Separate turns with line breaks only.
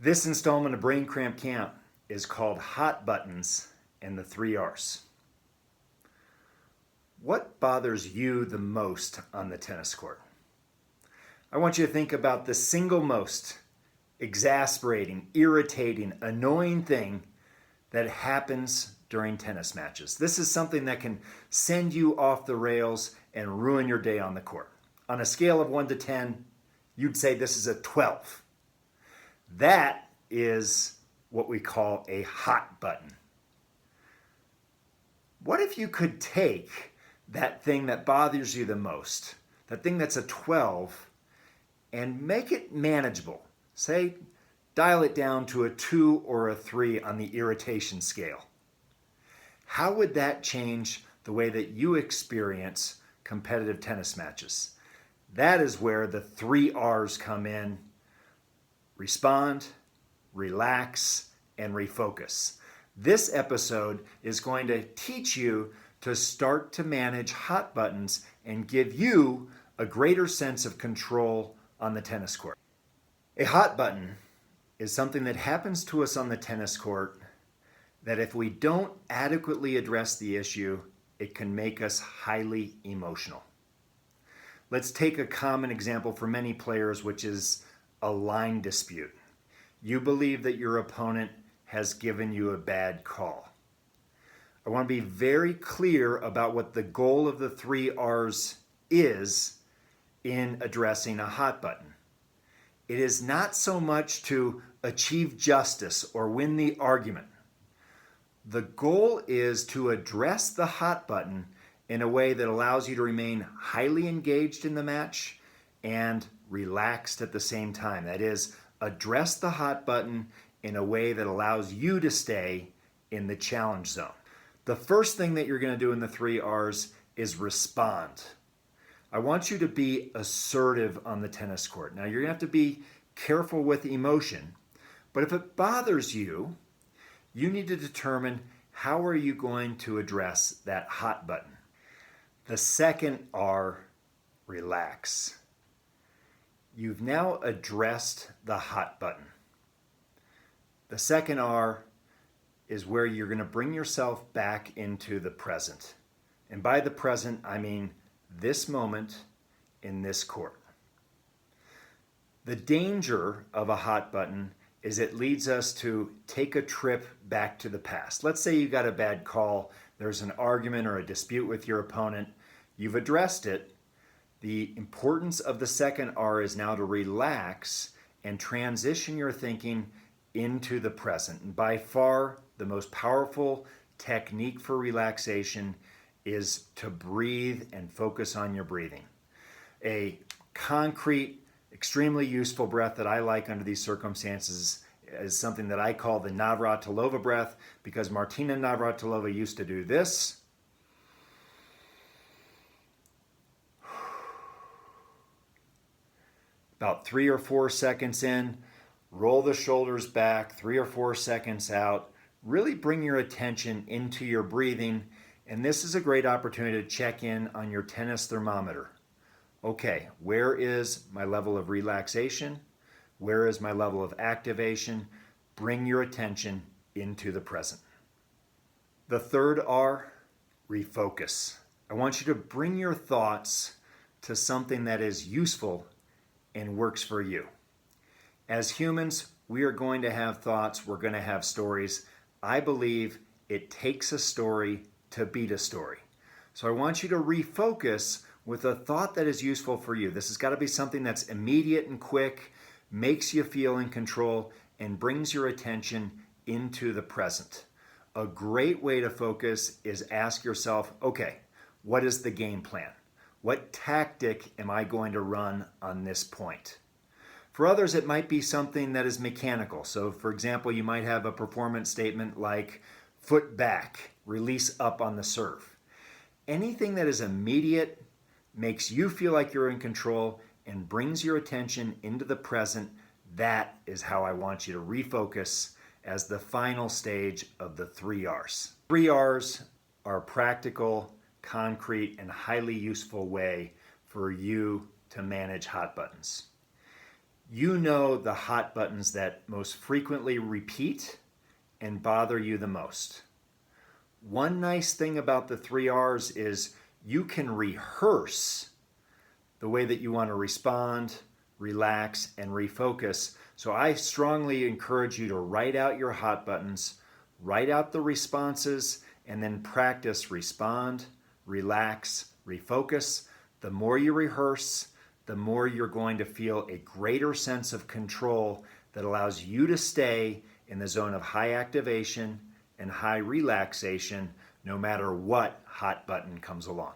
This installment of Brain Cramp Camp is called Hot Buttons and the 3 R's. What bothers you the most on the tennis court? I want you to think about the single most exasperating, irritating, annoying thing that happens during tennis matches. This is something that can send you off the rails and ruin your day on the court. On a scale of 1 to 10, you'd say this is a 12. That is what we call a hot button. What if you could take that thing that bothers you the most, that thing that's a 12, and make it manageable? Say, dial it down to a 2 or a 3 on the irritation scale. How would that change the way that you experience competitive tennis matches? That is where the 3 R's come in: respond, relax, and refocus. This episode is going to teach you to start to manage hot buttons and give you a greater sense of control on the tennis court. A hot button is something that happens to us on the tennis court that if we don't adequately address the issue, it can make us highly emotional. Let's take a common example for many players, which is a line dispute. You believe that your opponent has given you a bad call. I want to be very clear about what the goal of the 3 R's is in addressing a hot button. It is not so much to achieve justice or win the argument. The goal is to address the hot button in a way that allows you to remain highly engaged in the match and relaxed at the same time. That is, address the hot button in a way that allows you to stay in the challenge zone. The first thing that you're going to do in the 3 R's is respond. I want you to be assertive on the tennis court. Now, you're going to have to be careful with emotion, but if it bothers you, you need to determine how are you going to address that hot button. The second R, relax. You've now addressed the hot button. The second R is where you're going to bring yourself back into the present. And by the present, I mean this moment in this court. The danger of a hot button is it leads us to take a trip back to the past. Let's say you got a bad call, there's an argument or a dispute with your opponent, you've addressed it. The importance of the second R is now to relax and transition your thinking into the present. And by far, the most powerful technique for relaxation is to breathe and focus on your breathing. A concrete, extremely useful breath that I like under these circumstances is something that I call the Navratilova breath, because Martina Navratilova used to do this. About 3 or 4 seconds in, roll the shoulders back, 3 or 4 seconds out. Really bring your attention into your breathing, and this is a great opportunity to check in on your tennis thermometer. Okay, where is my level of relaxation? Where is my level of activation? Bring your attention into the present. The third R, refocus. I want you to bring your thoughts to something that is useful and works for you. As humans, we are going to have thoughts, we're going to have stories. I believe it takes a story to beat a story. So I want you to refocus with a thought that is useful for you. This has got to be something that's immediate and quick, makes you feel in control, and brings your attention into the present. A great way to focus is ask yourself, okay, what is the game plan? What tactic am I going to run on this point? For others, it might be something that is mechanical. So, for example, you might have a performance statement like foot back, release up on the serve. Anything that is immediate, makes you feel like you're in control, and brings your attention into the present, that is how I want you to refocus as the final stage of the 3 R's. 3 R's are practical, concrete, and highly useful way for you to manage hot buttons. You know the hot buttons that most frequently repeat and bother you the most. One nice thing about the 3Rs is you can rehearse the way that you want to respond, relax, and refocus. So I strongly encourage you to write out your hot buttons, write out the responses, and then practice respond, relax, refocus. The more you rehearse, the more you're going to feel a greater sense of control that allows you to stay in the zone of high activation and high relaxation no matter what hot button comes along.